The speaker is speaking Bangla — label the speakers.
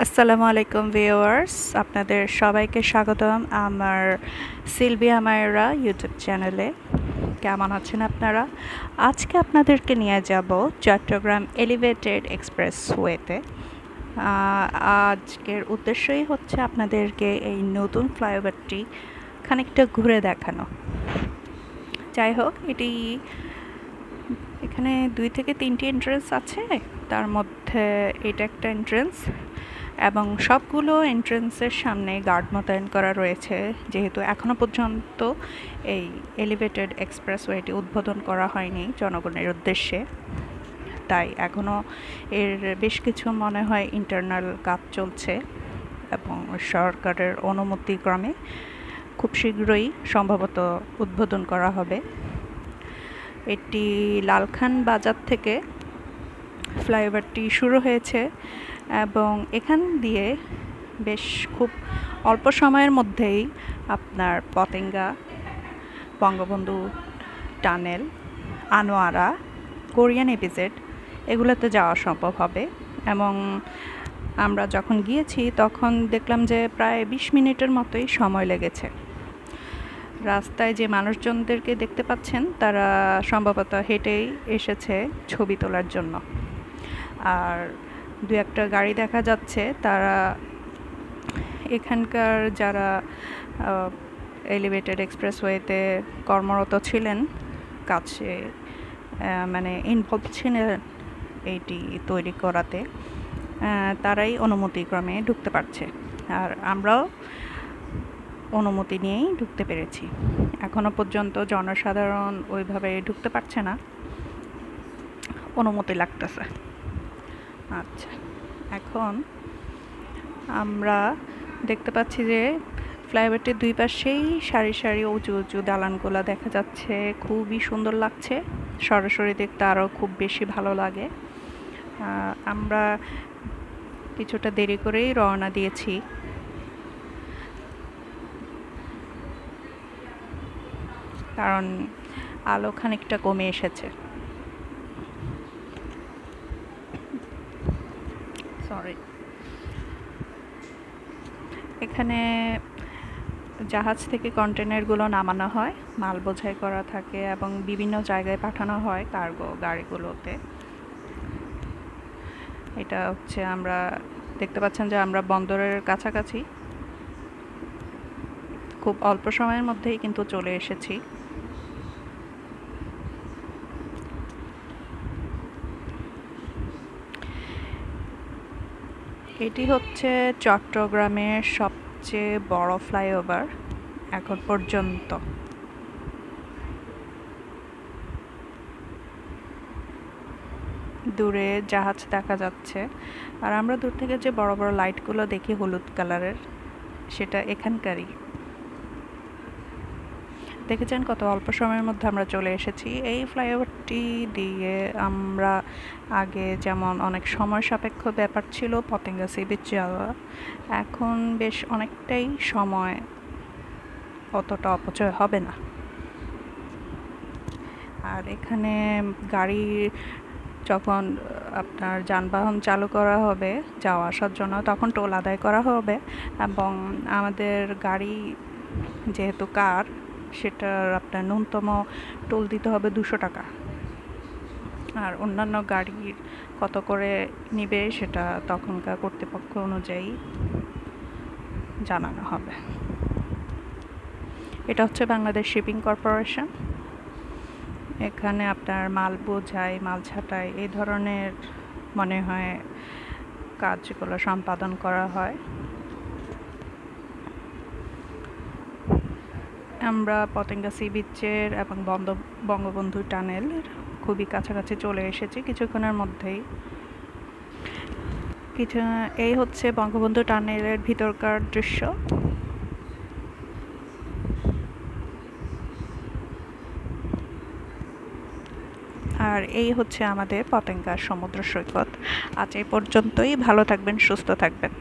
Speaker 1: আসসালামু আলাইকুম ভিউয়ার্স, আপনাদের সবাইকে স্বাগতম আমার সিলভিয়া মায়েরা ইউটিউব চ্যানেলে। কেমন আছেন আপনারা? আজকে আপনাদেরকে নিয়ে যাব চট্টগ্রাম এলিভেটেড এক্সপ্রেসওয়েতে। আজকের উদ্দেশ্যই হচ্ছে আপনাদেরকে এই নতুন ফ্লাইওভারটি খানিকটা ঘুরে দেখানো। যাই হোক, এখানে 2 থেকে 3টি এন্ট্রেন্স আছে, তার মধ্যে এটা একটা এন্ট্রেন্স এবং সবগুলো এন্ট্রেন্সের সামনে গার্ড মোতায়েন করা রয়েছে, যেহেতু এখনও পর্যন্ত এই এলিভেটেড এক্সপ্রেসওয়েটি উদ্বোধন করা হয়নি জনগণের উদ্দেশ্যে, তাই এখনও এর বেশ কিছু মনে হয় ইন্টারনাল কাজ চলছে এবং সরকারের অনুমতিক্রমে খুব শীঘ্রই সম্ভবত উদ্বোধন করা হবে। এটি লালখান বাজার থেকে ফ্লাইওভারটি শুরু হয়েছে এবং এখান দিয়ে বেশ খুব অল্প সময়ের মধ্যেই আপনার Patenga, Bangabandhu tunnel, Anwara, Korean EPZ এগুলোতে যাওয়া সম্ভব হবে। এবং আমরা যখন গিয়েছি তখন দেখলাম যে প্রায় 20 মিনিটের মতোই সময় লেগেছে। রাস্তায় যে মানুষজনদেরকে দেখতে পাচ্ছেন তারা সম্ভবত হেঁটেই এসেছে ছবি তোলার জন্য। আর 2-একটা গাড়ি দেখা যাচ্ছে, তারা এখানকার যারা এলিভেটেড এক্সপ্রেসওয়েতে কর্মরত ছিলেন, কাছে মানে ইনভলভ ছিলেন এইটি তৈরি করাতে, তারাই অনুমতিক্রমে ঢুকতে পারছে। আর আমরাও অনুমতি নিয়েই ঢুকতে পেরেছি। এখনও পর্যন্ত জনসাধারণ ওইভাবে ঢুকতে পারছে না, অনুমতি লাগতেছে। আচ্ছা, এখন আমরা দেখতে পাচ্ছি যে ফ্লাইওভারটির 2 পাশেই সারি সারি উঁচু উঁচু দালানগুলো দেখা যাচ্ছে, খুবই সুন্দর লাগছে। সরাসরি দেখতে আরও খুব বেশি ভালো লাগে। আমরা কিছুটা দেরি করেই রওনা দিয়েছি, কারণ আলো খানিকটা কমে এসেছে। সরি। এখানে জাহাজ থেকে কন্টেনারগুলো নামানো হয়, মাল বোঝাই করা থাকে এবং বিভিন্ন জায়গায় পাঠানো হয় কার্গো গাড়িগুলোতে। এটা হচ্ছে, আমরা দেখতে পাচ্ছেন যে আমরা বন্দরের কাছাকাছি, খুব অল্প সময়ের মধ্যেই কিন্তু চলে এসেছি। এটি হচ্ছে চট্টগ্রামের সবচেয়ে বড় ফ্লাইওভার এখন পর্যন্ত। দূরে জাহাজ দেখা যাচ্ছে, আর আমরা দূর থেকে যে বড় বড় লাইটগুলো দেখি হলুদ কালারের, সেটা এখানকারই। দেখেছেন কত অল্প সময়ের মধ্যে আমরা চলে এসেছি। এই ফ্লাইওভারটি দিয়ে আমরা আগে যেমন অনেক সময় সাপেক্ষ ব্যাপার ছিল পতেঙ্গা সি বিচ যাওয়া, এখন বেশ অনেকটাই সময় অতটা অপচয় হবে না। আর এখানে গাড়ি যখন আপনার যানবাহন চালু করা হবে যাওয়া আসার জন্য, তখন টোল আদায় করা হবে এবং আমাদের গাড়ি যেহেতু কার, সেটার আপনার ন্যূনতম টোল দিতে হবে 200 টাকা। আর অন্যান্য গাড়ির কত করে নিবে সেটা তখনকার কর্তৃপক্ষ অনুযায়ী জানানো হবে। এটা হচ্ছে বাংলাদেশ শিপিং কর্পোরেশন। এখানে আপনার মাল বোঝাই, মাল ছাঁটাই এই ধরনের মনে হয় কাজগুলো সম্পাদন করা হয়। আমরা পতেঙ্গা সি বিচের এবং বঙ্গবন্ধু টানেলের খুবই কাছাকাছি চলে এসেছি কিছুক্ষণের মধ্যেই। এই হচ্ছে বঙ্গবন্ধু টানেলের ভিতরকার দৃশ্য। আর এই হচ্ছে আমাদের পতেঙ্গা সমুদ্র সৈকত। আজ এই পর্যন্তই। ভালো থাকবেন, সুস্থ থাকবেন।